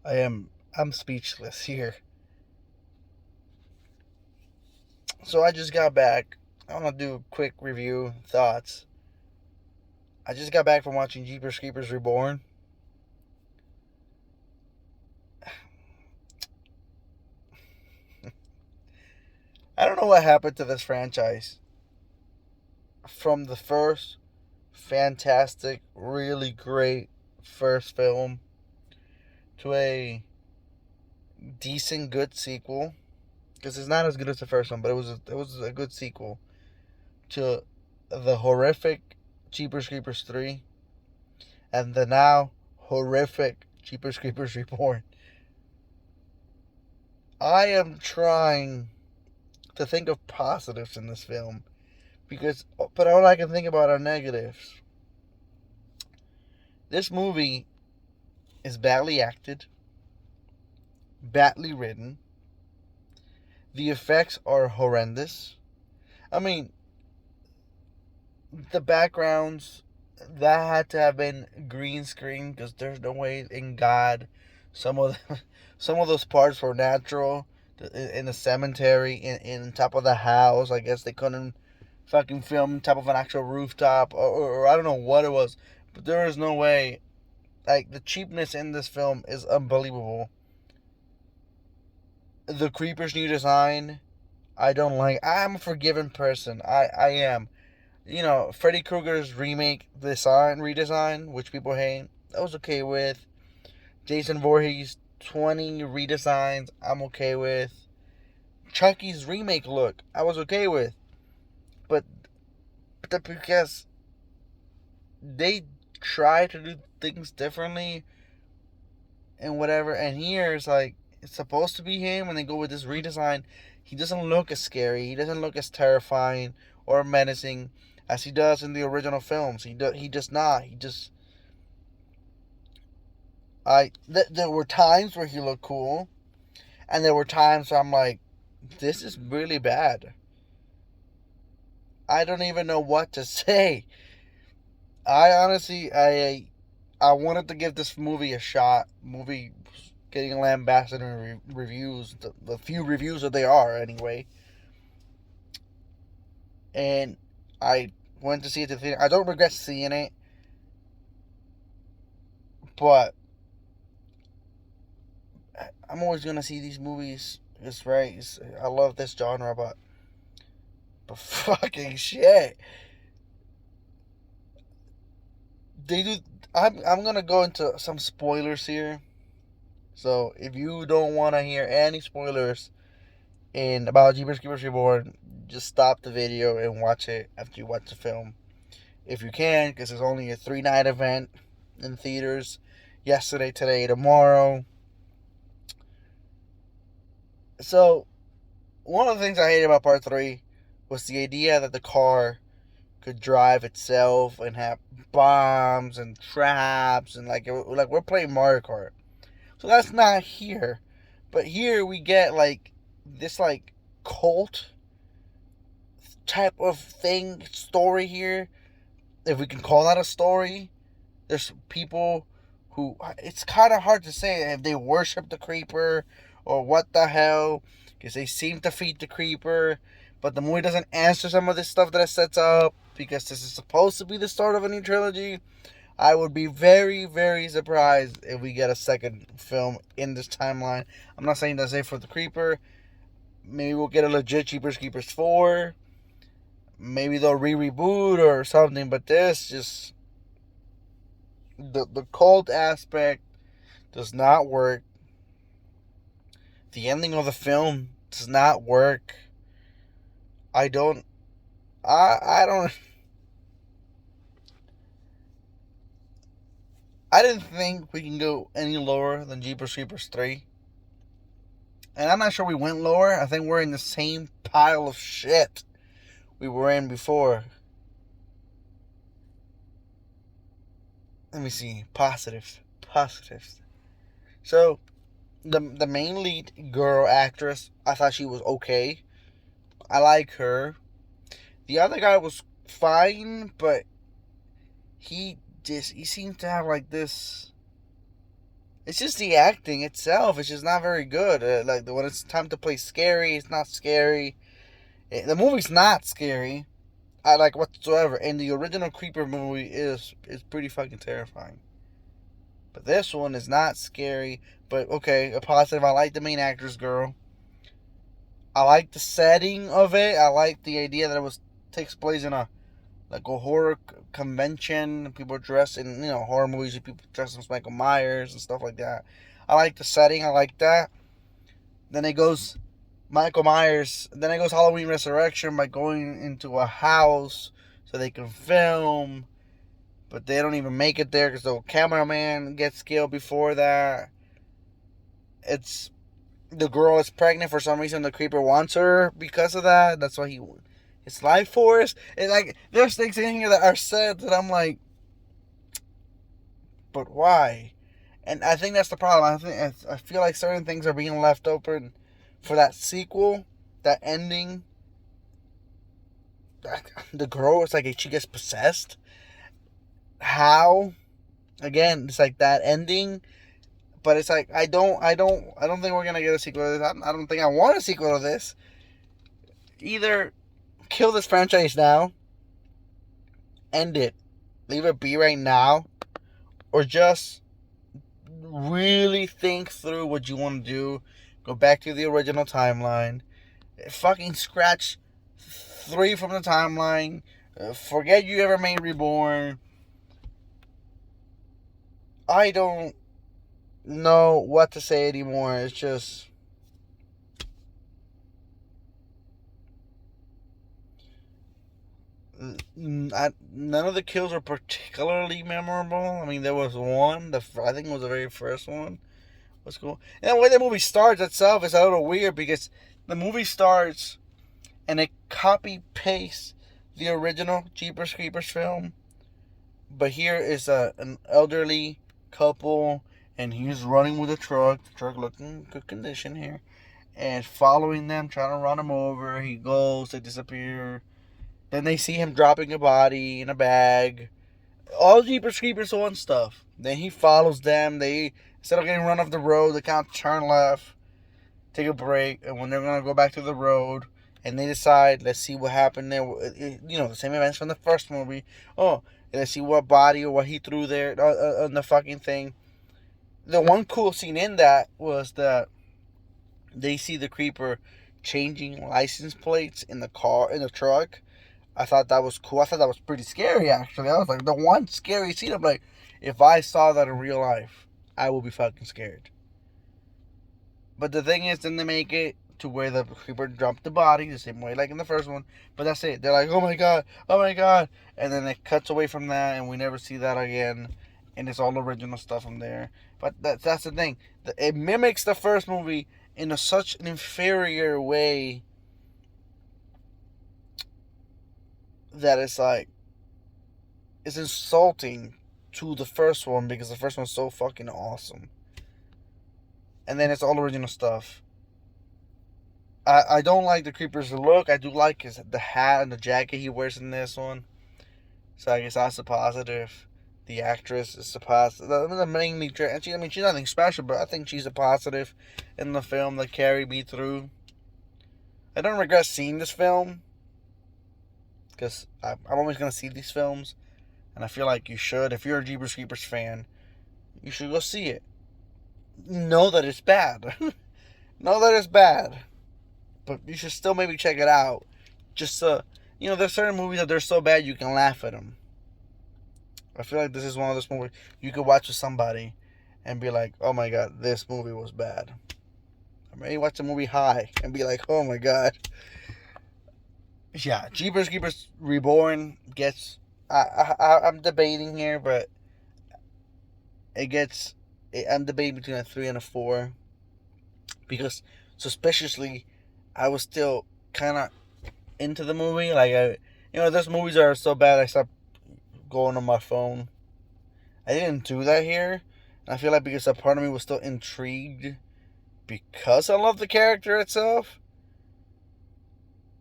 I'm speechless here. So I just got back. I want to do a quick review, thoughts. I just got back from watching Jeepers Creepers Reborn. I don't know what happened to this franchise. From the first fantastic, really great first film to a decent, good sequel, because it's not as good as the first one, but it was a good sequel to the horrific Jeepers Creepers 3 and the now horrific Jeepers Creepers Reborn. I am trying to think of positives in this film but all I can think about are negatives. This movie is badly acted, badly written. The effects are horrendous. I mean, the backgrounds that had to have been green screen because there's no way in God some of some of those parts were natural in the cemetery in top of the house. I guess they couldn't fucking film top of an actual rooftop or I don't know what it was, but there is no way. Like, the cheapness in this film is unbelievable. The creeper's new design, I don't like. I'm a forgiving person. I am. Freddy Krueger's remake redesign, which people hate, I was okay with. Jason Voorhees 20 redesigns, I'm okay with. Chucky's remake look, I was okay with. But because they try to do things differently and whatever, and here it's like it's supposed to be him, and they go with this redesign. He doesn't look as scary. He doesn't look as terrifying or menacing as he does in the original films. He does not. He just there were times where he looked cool, and there were times where I'm like, this is really bad. I don't even know what to say. I honestly, I wanted to give this movie a shot. Movie getting lambasted in reviews, the few reviews that they are anyway. And I went to see it at the theater. I don't regret seeing it, but I'm always gonna see these movies. It's right. I love this genre, but fucking shit, they do. I'm gonna go into some spoilers here. So if you don't want to hear any spoilers in about Jeepers Creepers Reborn, just stop the video and watch it after you watch the film, if you can, because it's only a 3-night event in theaters. Yesterday, today, tomorrow. So one of the things I hated about Part 3 was the idea that the car could drive itself and have bombs and traps and like we're playing Mario Kart. So that's not here. But here we get like this like cult type of story here. If we can call that a story. There's people who, it's kind of hard to say if they worship the creeper or what the hell, because they seem to feed the creeper, but the movie doesn't answer some of this stuff that it sets up, because this is supposed to be the start of a new trilogy. I would be very, very surprised if we get a second film in this timeline. I'm not saying that's it for the creeper. Maybe we'll get a legit Jeepers Creepers 4. Maybe they'll reboot or something, but this just, the cult aspect does not work. The ending of the film does not work. I don't I didn't think we can go any lower than Jeepers Creepers 3. And I'm not sure we went lower. I think we're in the same pile of shit we were in before. Let me see. Positives. So, the main lead girl actress, I thought she was okay. I like her. The other guy was fine, but he seems to have like this. It's just the acting itself. It's just not very good. Like when it's time to play scary, it's not scary. The movie's not scary. I like whatsoever. And the original Creeper movie is pretty fucking terrifying. But this one is not scary. But okay, a positive. I like the main actress girl. I like the setting of it. I like the idea that it was takes place in a like a horror convention. People dress in horror movies. People dress as Michael Myers and stuff like that. I like the setting. I like that. Then it goes Michael Myers. Then it goes Halloween Resurrection by going into a house so they can film, but they don't even make it there because the cameraman gets killed before that. It's the girl is pregnant for some reason. The creeper wants her because of that. That's why his life force. It's like there's things in here that are said that I'm like, but why? And I think that's the problem. I feel like certain things are being left open for that sequel, that ending. The girl, it's like she gets possessed. How? Again, it's like that ending. But it's like I don't think we're gonna get a sequel to this. I don't think I want a sequel to this. Either kill this franchise now, end it, leave it be right now, or just really think through what you want to do. Go back to the original timeline. Fucking scratch 3 from the timeline. Forget you ever made Reborn. I don't know what to say anymore. It's just none of the kills were particularly memorable. I mean, there was one. I think it was the very first one. Was cool. And the way the movie starts itself is a little weird because the movie starts and it copy pastes the original Jeepers Creepers film, but here is an elderly couple and he's running with a truck. The truck looking in good condition here, and following them, trying to run him over. He goes, they disappear. Then they see him dropping a body in a bag. All Jeepers Creepers 1 stuff. Then he follows them. They, instead of getting run off the road, they kind of turn left, take a break, and when they're going to go back to the road, and they decide, let's see what happened there. The same events from the first movie. Oh, let's see what body or what he threw there on the fucking thing. The one cool scene in that was that they see the creeper changing license plates in the truck. I thought that was cool. I thought that was pretty scary, actually. I was like, the one scary scene. I'm like, if I saw that in real life, I would be fucking scared. But the thing is, then they make it to where the creeper dropped the body the same way like in the first one. But that's it. They're like, oh my god, oh my god. And then it cuts away from that, and we never see that again. And it's all original stuff from there. But that's the thing. It mimics the first movie in such an inferior way that it's like, it's insulting to the first one because the first one's so fucking awesome. And then it's all original stuff. I don't like the creeper's look. I do like the hat and the jacket he wears in this one. So I guess that's a positive. The actress is a positive. The main lead, she's nothing special, but I think she's a positive in the film that carried me through. I don't regret seeing this film because I'm always going to see these films, and I feel like you should. If you're a Jeepers Creepers fan, you should go see it. Know that it's bad. Know that it's bad. But you should still maybe check it out. Just there's certain movies that they're so bad you can laugh at them. I feel like this is one of those movies you could watch with somebody and be like, oh my god, this movie was bad. Or maybe watch the movie High and be like, oh my god. Yeah, Jeepers Creepers Reborn gets... I'm debating here, but I'm debating between a 3 and a 4. Because, suspiciously, I was still kind of into the movie. Like, those movies are so bad I stopped going on my phone. I didn't do that here. And I feel like because a part of me was still intrigued because I love the character itself.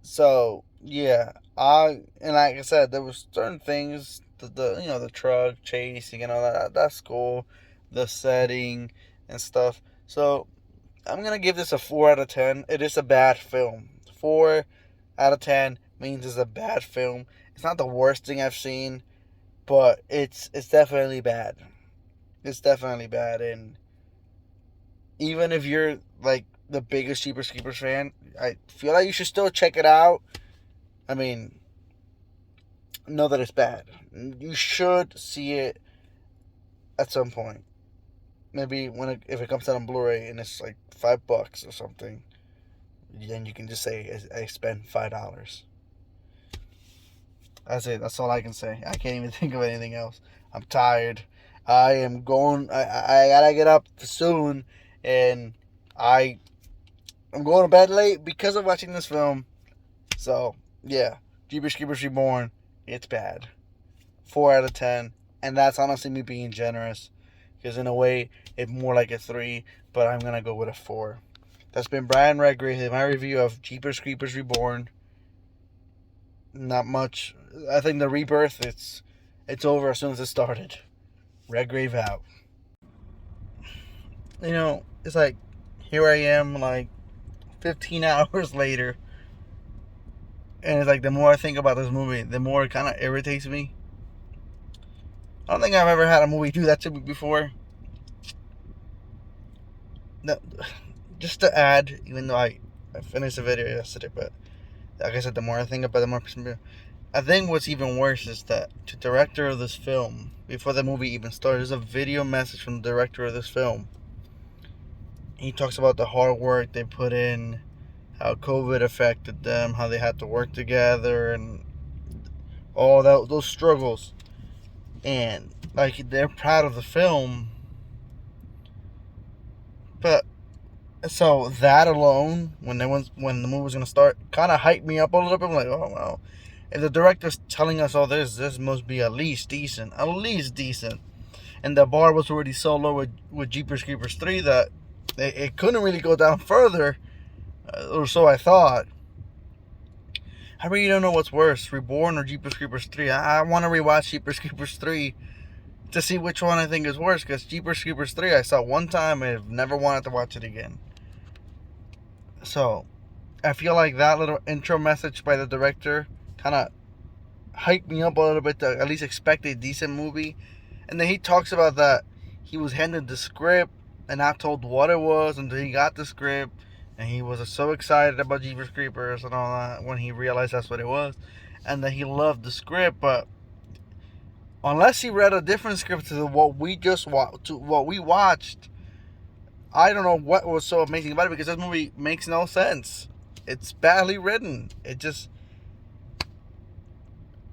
So, yeah. And like I said, there was certain things, the truck chasing and all that, that's cool. The setting, and stuff. So I'm gonna give this a 4 out of 10. It is a bad film. 4 out of 10 means it's a bad film. It's not the worst thing I've seen, but it's definitely bad. It's definitely bad, and even if you're like the biggest Jeepers Creepers fan, I feel like you should still check it out. I mean, know that it's bad. You should see it at some point. Maybe if it comes out on Blu-ray and it's like $5 or something, then you can just say I spent $5. That's it. That's all I can say. I can't even think of anything else. I'm tired. I am going. I gotta get up soon, and I'm going to bed late because of watching this film. So yeah, Jeepers Creepers Reborn. It's bad. 4 out of 10, and that's honestly me being generous, because in a way it's more like a 3, but I'm gonna go with a 4. That's been Brian Redgrave, my review of Jeepers Creepers Reborn. Not much. I think the rebirth, it's over as soon as it started. Redgrave out. It's like here I am, like 15 hours later, and it's like the more I think about this movie, the more it kind of irritates me. I don't think I've ever had a movie do that to me before. No, just to add, even though I finished the video yesterday, but like I said, the more I think about it, the more I think what's even worse is that the director of this film, before the movie even started, there's a video message from the director of this film. He talks about the hard work they put in, how COVID affected them, how they had to work together, and all those struggles. And like they're proud of the film, but so that alone, when the movie was gonna start, kind of hyped me up a little bit. I'm like, oh well, if the director's telling us all this must be at least decent, and the bar was already so low with Jeepers Creepers 3 that it couldn't really go down further, or so I thought. I really don't know what's worse, Reborn or Jeepers Creepers 3. I want to rewatch Jeepers Creepers 3 to see which one I think is worse, because Jeepers Creepers 3 I saw one time and I've never wanted to watch it again. So I feel like that little intro message by the director kind of hyped me up a little bit to at least expect a decent movie. And then he talks about that he was handed the script and not told what it was until he got the script, and he was so excited about Jeepers Creepers and all that when he realized that's what it was, and that he loved the script. But unless he read a different script to what we watched, I don't know what was so amazing about it, because this movie makes no sense. It's badly written. It just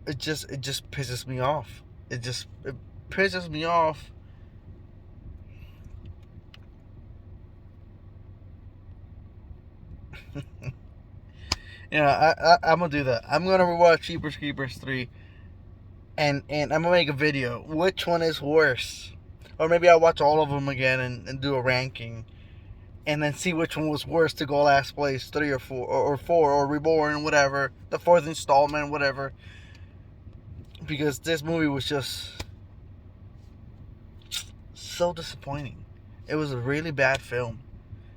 pisses me off. It pisses me off. I'm gonna do that. I'm gonna rewatch Jeepers Creepers 3, and I'm gonna make a video. Which one is worse? Or maybe I'll watch all of them again and do a ranking, and then see which one was worse to go last place, 3 or 4, or 4, or Reborn, whatever, the 4th installment, whatever. Because this movie was just so disappointing. It was a really bad film.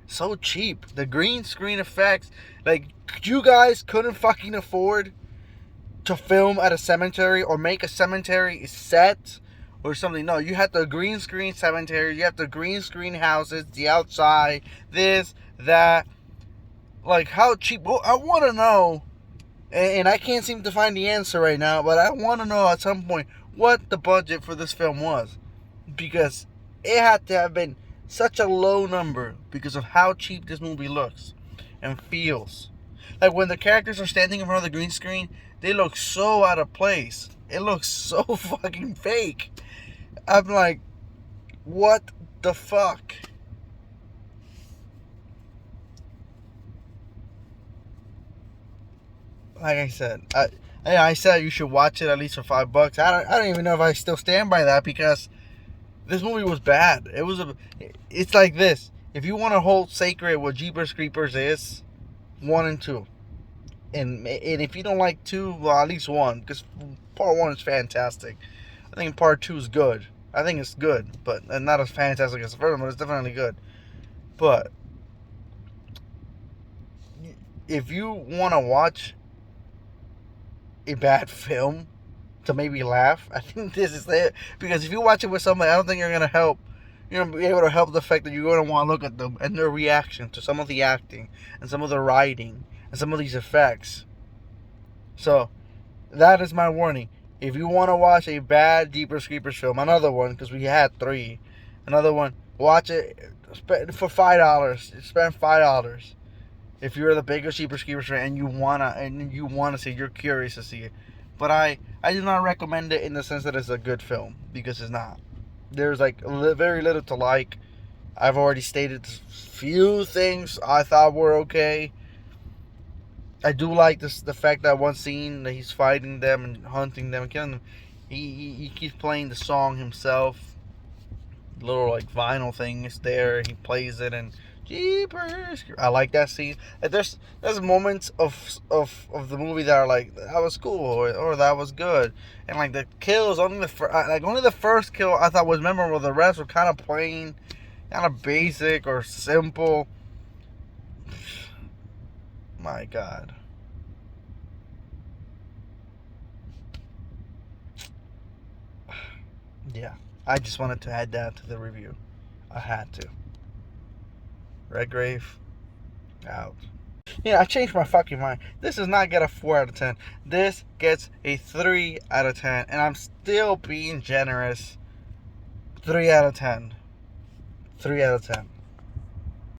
So cheap. The green screen effects, like, you guys couldn't fucking afford to film at a cemetery or make a cemetery set or something. No, you had the green screen cemetery, you have the green screen houses, the outside, this, that. Like, how cheap? Well, I want to know, and I can't seem to find the answer right now, but I want to know at some point what the budget for this film was, because it had to have been such a low number because of how cheap this movie looks and feels. Like, when the characters are standing in front of the green screen, they look so out of place. It looks so fucking fake. I'm like, what the fuck? Like I said, I said you should watch it at least for $5. I don't even know if I still stand by that, because this movie was bad. It's like this. If you want to hold sacred what Jeepers Creepers is, 1 and 2. And if you don't like 2, well, at least 1, because part 1 is fantastic. I think part 2 is good. I think it's good, but and not as fantastic as the first one, but it's definitely good. But if you want to watch a bad film to maybe laugh, I think this is it. Because if you watch it with somebody, I don't think you're gonna help. You're gonna be able to help the fact that you're gonna want to look at them and their reaction to some of the acting and some of the writing and some of these effects. So that is my warning. If you want to watch a bad Jeepers Creepers film, another one, because we had 3, another one, watch it for $5. Spend $5. If you're the biggest Jeepers Creepers fan and you wanna see, you're curious to see it. But I do not recommend it in the sense that it's a good film, because it's not. There's like very little to like. I've already stated few things I thought were okay. I do like the fact that one scene that he's fighting them and hunting them and killing them, he keeps playing the song himself. The little like vinyl thing is there. He plays it and Jeepers. I like that scene. Like, there's moments of the movie that are like, that was cool, or that was good, and like the kills, only the first kill I thought was memorable. The rest were kind of plain, kind of basic or simple. My God. Yeah, I just wanted to add that to the review. I had to. Redgrave, out. Yeah, I changed my fucking mind. This does not get a 4 out of 10. This gets a 3 out of 10. And I'm still being generous. 3 out of 10. 3 out of 10.